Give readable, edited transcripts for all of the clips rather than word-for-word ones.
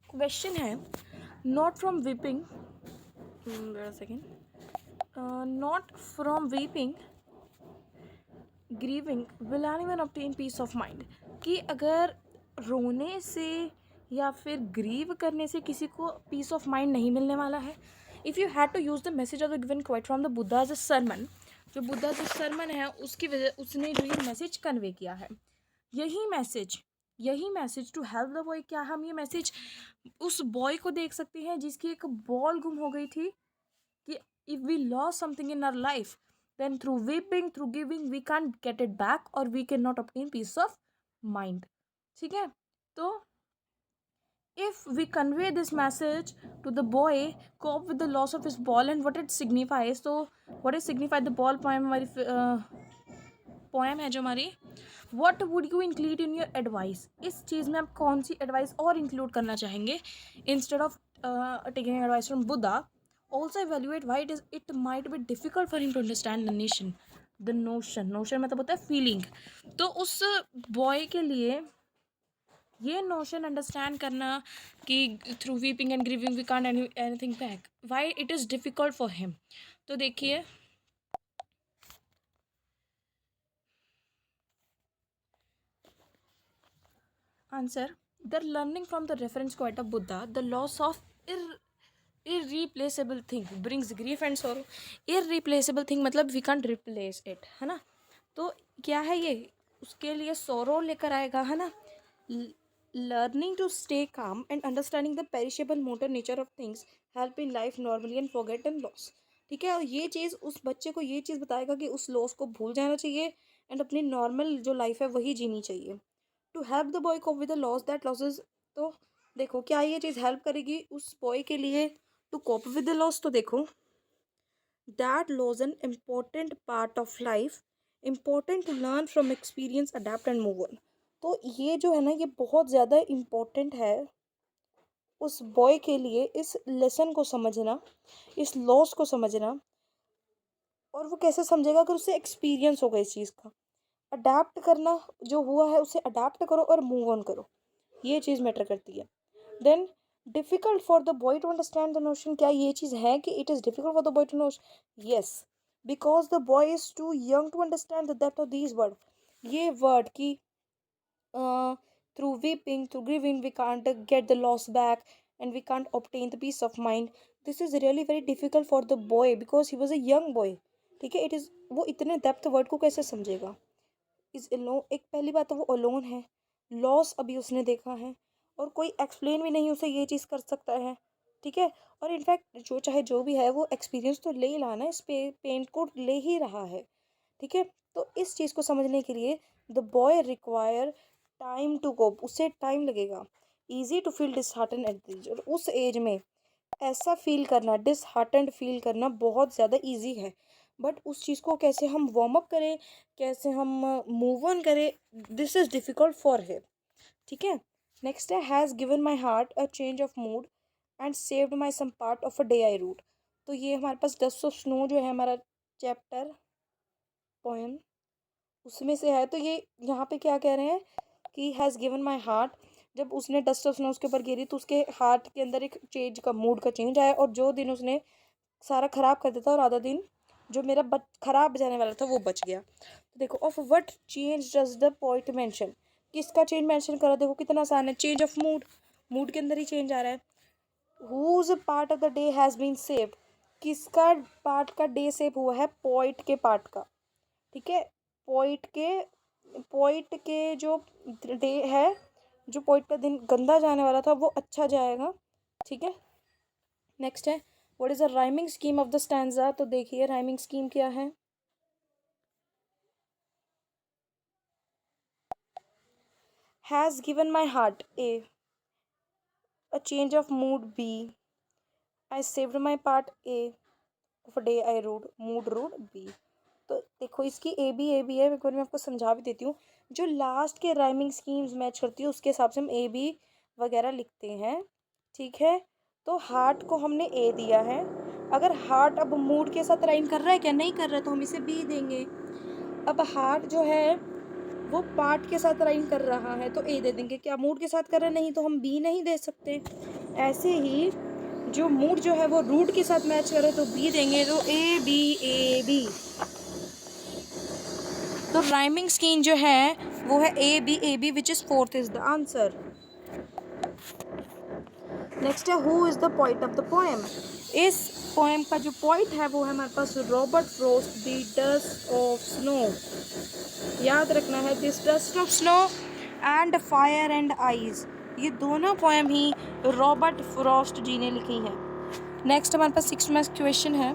Question है, not from weeping, second, not from weeping grieving will anyone obtain peace of mind, कि अगर रोने से या फिर ग्रीव करने से किसी को पीस ऑफ माइंड नहीं मिलने वाला है. If you had to use the message of the given quite from the Buddha's sermon, जो बुद्धा जो सरमन है उसकी वजह उसने जो ये मैसेज कन्वे किया है, यही message to help the boy, क्या हम ये मैसेज उस बॉय को देख सकते हैं जिसकी एक बॉल गुम हो गई थी, कि if we lost something in our life, then through weeping, through giving, we can't get it back or we cannot obtain peace of mind. ठीक है. तो if we convey this message to the boy, cope with the loss of his ball and what it signifies, so what is signified the ball poem हमारी poem है जो हमारी, what would you include in your advice, इस चीज़ में आप कौन सी advice और include करना चाहेंगे instead of taking advice from Buddha. Also evaluate why it might be difficult for him to understand the notion मतलब होता है फीलिंग. तो उस बॉय के लिए ये नोशन अंडरस्टैंड करना कि through weeping and grieving we can't anything back, why it is difficult for him. तो देखिए, answer, they're learning from the reference quote of Buddha, the loss of irreplaceable thing brings grief and sorrow. irreplaceable thing मतलब we can't replace it, है ना. तो क्या है ये, उसके लिए sorrow लेकर आएगा, है ना. learning to stay calm and understanding the perishable mortal nature of things help in life normally and forget and loss. ठीक है. और ये चीज़ उस बच्चे को ये चीज़ बताएगा कि उस लॉस को भूल जाना चाहिए एंड अपनी नॉर्मल जो लाइफ है वही जीनी चाहिए. To help the boy cope with the loss that losses, तो देखो क्या ये चीज़ हेल्प करेगी उस बॉय के लिए to cope with the loss. तो देखो, that loss an important part of life, important to learn from experience, adept and move on. तो ये जो है ना, ये बहुत ज़्यादा इम्पोर्टेंट है उस बॉय के लिए, इस लेसन को समझना, इस लॉस को समझना. और वो कैसे समझेगा, अगर उसे एक्सपीरियंस होगा इस चीज़ का. अडेप्ट करना, जो हुआ है उसे अडेप्ट करो और मूव ऑन करो, ये चीज़ मैटर करती है. Then difficult for the boy to understand the notion, क्या ये चीज़ है कि it is difficult for the boy to know. Yes, because the boy is too young to understand the depth of these word. ये word की through weeping, through grieving we can't get the loss back and we can't obtain the peace of mind. This is really very difficult for the boy because he was a young boy. ठीक है. It is, वो इतने depth word को कैसे समझेगा. Is alone, एक पहली बात तो वो अलोन है, लॉस अभी उसने देखा है और कोई एक्सप्लेन भी नहीं उसे ये चीज़ कर सकता है. ठीक है. और इनफैक्ट जो चाहे जो भी है वो एक्सपीरियंस तो ले ही लाना, इस पेन को ले ही रहा है. ठीक है. तो इस चीज़ को समझने के लिए the boy require time to cope, उससे टाइम लगेगा. Easy to feel dishearten at this, और उस एज में ऐसा फील करना, डिसहार्टेंड फील करना बहुत ज़्यादा ईजी है. बट उस चीज़ को कैसे हम वार्म अप करें, कैसे हम मूव ऑन करें, this is difficult for him. ठीक है. नेक्स्ट है, has given my heart a change of mood and saved my some part of a day I rued. तो ये हमारे पास डस्ट ऑफ स्नो जो है हमारा चैप्टर पोएम, उसमें से है. तो ये यहाँ पे क्या कह रहे हैं कि हैज़ गिवन माई हार्ट, जब उसने डस्ट ऑफ स्नो उसके ऊपर गिरी तो उसके हार्ट के अंदर एक चेंज का, मूड का चेंज आया, और जो दिन उसने सारा ख़राब कर देता और आधा दिन जो मेरा ख़राब जाने वाला था वो बच गया. तो देखो, of what change does the poet mention, किसका चेंज मेंशन करा. देखो कितना आसान है, चेंज ऑफ मूड, मूड के अंदर ही चेंज आ रहा है. Whose part of the day has been saved, किसका पार्ट का डे सेव हुआ है, पोइट के पार्ट का. ठीक है. पोइट के जो डे है, जो पोइट का दिन गंदा जाने वाला था वो अच्छा जाएगा. ठीक है. नेक्स्ट है, what is the rhyming scheme of the stanza. तो देखिए राइमिंग स्कीम क्या है. Has given my heart A, a change of mood B, I saved my part A of a day I rued, mood rued B. तो देखो इसकी A B है, एक बार मैं आपको समझा भी देती हूँ. जो लास्ट के राइमिंग स्कीम्स मैच करती है उसके हिसाब से हम ए बी वगैरह लिखते हैं. ठीक है. तो हार्ट को हमने ए दिया है. अगर हार्ट अब मूड के साथ राइम कर रहा है क्या, नहीं कर रहा है, तो हम इसे बी देंगे. अब हार्ट जो है वो पार्ट के साथ राइम कर रहा है तो ए दे देंगे। क्या मूड के साथ कर रहा है, नहीं तो हम बी नहीं दे सकते। ऐसे ही जो मूड जो है वो रूट के साथ मैच करे तो बी देंगे, तो ए बी। तो राइमिंग स्कीम जो है वो है A B which is fourth is the answer. Next है who is the poet of the poem. इस पोएम का जो पोइट है वो है हमारे पास Robert Frost, the dust of snow. याद रखना है this dust of snow and fire and ice, ये दोनों पोएम ही रॉबर्ट फ्रॉस्ट जी ने लिखी है। नेक्स्ट हमारे पास 6 मार्क्स क्वेश्चन है।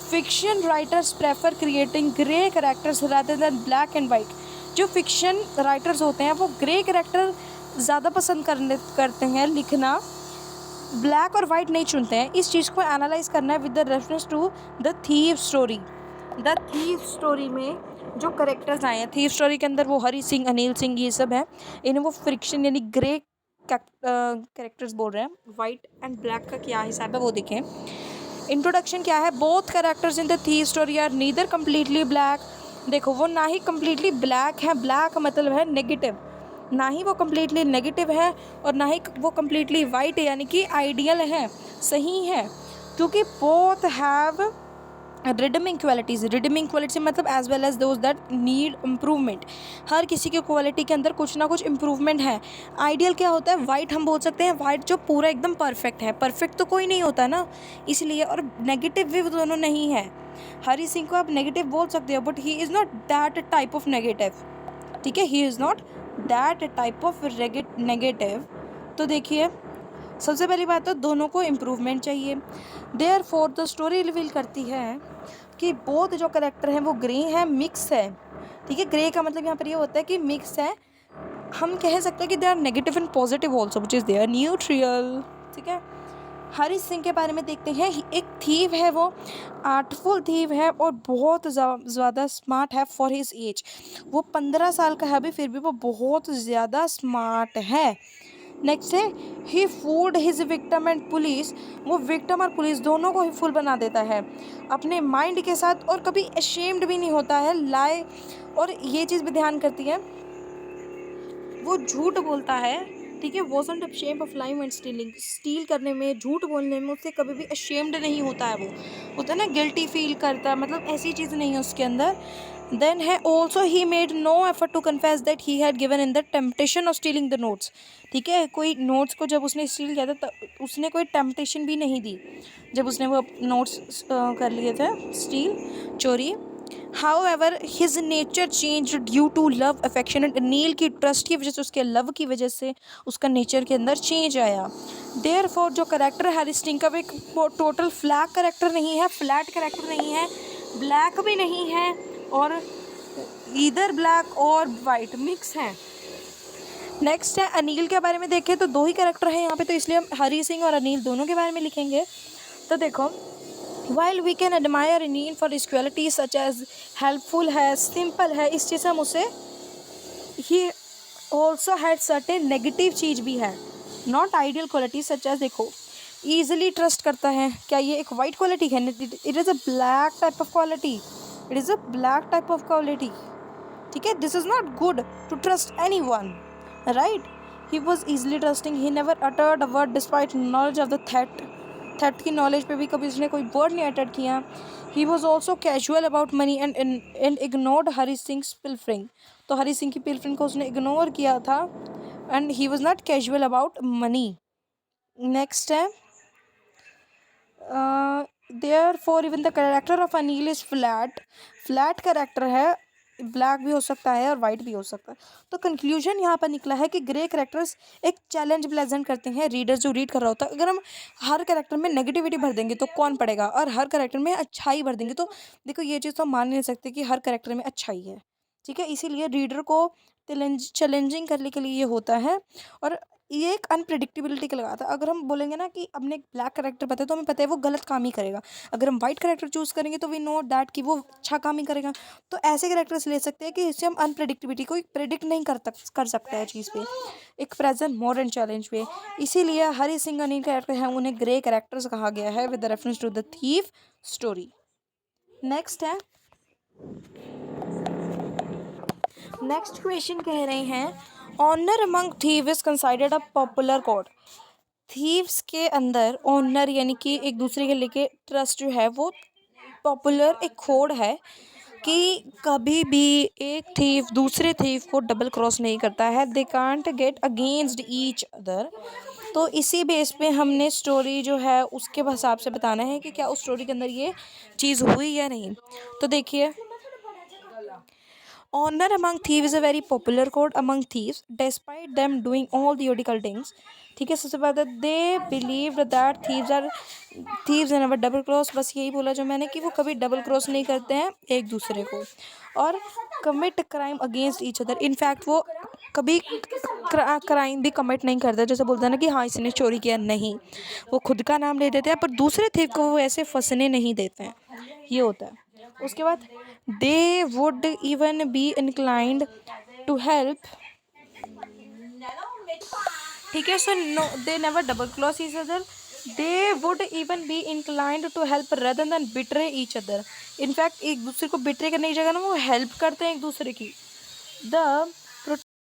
Fiction writers prefer creating grey characters rather than black and white. जो फिक्शन राइटर्स होते हैं वो ग्रे कैरेक्टर ज़्यादा पसंद करते हैं लिखना, ब्लैक और वाइट नहीं चुनते हैं। इस चीज़ को एनालाइज करना है with the reference to the thief story. The thief story में जो करेक्टर्स आए हैं, थीव स्टोरी के अंदर वो हरी सिंह, अनिल सिंह, ये सब है, इन्हें वो फ्रिक्शन यानी ग्रे करेक्टर्स बोल रहे हैं। वाइट एंड ब्लैक का क्या हिसाब है वो देखें। इंट्रोडक्शन क्या है, both characters in the thief story are neither completely black. देखो वो ना ही कम्प्लीटली ब्लैक है, ब्लैक मतलब है नेगेटिव, ना ही वो कम्प्लीटली नेगेटिव है और ना ही वो कम्प्लीटली वाइट है यानी कि आइडियल है, सही है, क्योंकि both have redeeming qualities. Redeeming quality मतलब as well as those that need improvement. हर किसी की क्वालिटी के अंदर कुछ ना कुछ इम्प्रूवमेंट है। आइडियल क्या होता है, वाइट हम बोल सकते हैं, वाइट जो पूरा एकदम परफेक्ट है, परफेक्ट तो कोई नहीं होता ना, इसलिए। और नेगेटिव भी दोनों नहीं है। हरी सिंह को आप नेगेटिव बोल सकते हो but he is not that type of negative, ठीक है, he is not that type of negative. तो देखिए सबसे पहली बात तो दोनों को इम्प्रूवमेंट चाहिए। देयरफॉर द स्टोरी रिवील करती है कि बोथ जो करेक्टर हैं वो ग्रे हैं, मिक्स है, ठीक है। ग्रे का मतलब यहाँ पर ये होता है कि मिक्स है। हम कह सकते हैं कि they are negative and positive also which is they are neutral, ठीक है। हरी सिंह के बारे में देखते हैं। एक थीव है, वो आर्टफुल थीव है और बहुत ज़्यादा स्मार्ट है फॉर हिज एज। वो 15 साल का है अभी, फिर भी वो बहुत ज़्यादा स्मार्ट है। नेक्स्ट है he fooled his victim and police. वो विक्टिम और पुलिस दोनों को ही फुल बना देता है अपने माइंड के साथ, और कभी अशेम्ड भी नहीं होता है लाई। और ये चीज़ भी ध्यान करती है, वो झूठ बोलता है, ठीक है, wasn't ashamed of lying and stealing. Steel करने में, झूठ बोलने में उससे कभी भी अशेम्ड नहीं होता है। वो होता है ना गिल्टी फील करता है, मतलब ऐसी चीज़ नहीं है उसके अंदर। देन है also he made no effort to confess that he had given in the temptation of stealing the notes, ठीक है। कोई नोट्स को जब उसने स्टील किया था उसने कोई टेम्पटेशन भी नहीं दी जब उसने वो नोट्स कर लिए थे स्टील, चोरी। However, his nature changed due to love, affection and Anil की ट्रस्ट की वजह से, उसके लव की वजह से उसका नेचर के अंदर चेंज आया। Therefore, जो करेक्टर है हरी सिंह का, वो एक टोटल फ्लैट करेक्टर नहीं है, फ्लैट करेक्टर नहीं है, ब्लैक भी नहीं है, और इधर ब्लैक और वाइट मिक्स है। नेक्स्ट है अनिल के बारे में देखें तो दो ही कैरेक्टर हैं यहाँ पे, तो इसलिए हम हरी सिंह और अनिल दोनों के बारे में लिखेंगे। तो देखो, while we can admire Anil for his qualities such as helpful है, simple है, इस चीज़ से हम उसे, he also had certain negative चीज़ भी है, not ideal qualities such as, देखो easily trust करता है, क्या ये एक white quality है? It is a black type of quality, it is a black type of quality, ठीक है। This is not good to trust anyone, right? He was easily trusting, he never uttered a word despite knowledge of the threat की knowledge पे भी कभी उसने कोई word नहीं अटैड किया। He was also casual about money and ignored Hari Singh pilfering. तो हरी सिंह की पिल्फरिंग को उसने इग्नोर किया था, and he was not casual about money. Next है therefore even the character of Anil is flat. Flat character है, ब्लैक भी हो सकता है और वाइट भी हो सकता है। तो कंक्लूजन यहाँ पर निकला है कि ग्रे कैरेक्टर्स एक चैलेंज प्रेजेंट करते हैं रीडर जो रीड कर रहा होता है। अगर हम हर कैरेक्टर में नेगेटिविटी भर देंगे तो कौन पढ़ेगा, और हर कैरेक्टर में अच्छाई भर देंगे तो देखो ये चीज़ तो हम मान नहीं सकते कि हर कैरेक्टर में अच्छाई है, ठीक है। इसीलिए रीडर को चैलेंजिंग करने के लिए ये होता है, और ये एक अनप्रिडिक्टेबिलिटी का लगाता है। अगर हम बोलेंगे ना कि हमने एक ब्लैक करेक्टर पता है तो हमें पता है वो गलत काम ही करेगा, अगर हम वाइट करेक्टर चूज़ करेंगे तो वी नो दैट कि वो अच्छा काम ही करेगा। तो ऐसे करेक्टर्स ले सकते हैं कि इससे हम अनप्रिडिक्टेबिलिटी को प्रिडिक्ट नहीं कर सकता है चीज़ पे, एक प्रेजेंट मॉडर्न चैलेंज पे। इसीलिए हरी सिंह अनिल कैरेक्टर हैं उन्हें ग्रे कैरेक्टर्स कहा गया है with reference to the thief story. Next है नेक्स्ट क्वेश्चन कह रहे हैं honour among thief is considered a popular code. Thieves के अंदर ऑनर यानी कि एक दूसरे के लेके ट्रस्ट जो है वो पॉपुलर एक कोड है कि कभी भी एक थीव दूसरे थीव को डबल क्रॉस नहीं करता है। They can't get against each other. तो इसी बेस पे हमने स्टोरी जो है उसके हिसाब से बताना है कि क्या उस स्टोरी के अंदर ये चीज़ हुई या नहीं। तो देखिए, honor among thieves is a very popular code among thieves despite them doing all the illegal things। ठीक है, सबसे पहले they believe that thieves and never double cross. बस यही बोला जो मैंने कि वो कभी डबल क्रॉस नहीं करते हैं एक दूसरे को, और commit crime against each other. In fact वो कभी क्राइम भी कमिट नहीं करते, जैसे बोलते हैं ना कि हाँ इसने चोरी किया, नहीं, वो खुद का नाम ले देते हैं पर दूसरे थीव को वो ऐसे फंसने नहीं देते हैं, ये होता है। उसके बाद they would even be inclined to help. ठीक है, so no they never double cross each other. They would even be inclined to help rather than betray each other. In fact एक दूसरे को बिट्रे करने की जगह ना वो हेल्प करते हैं एक दूसरे की। द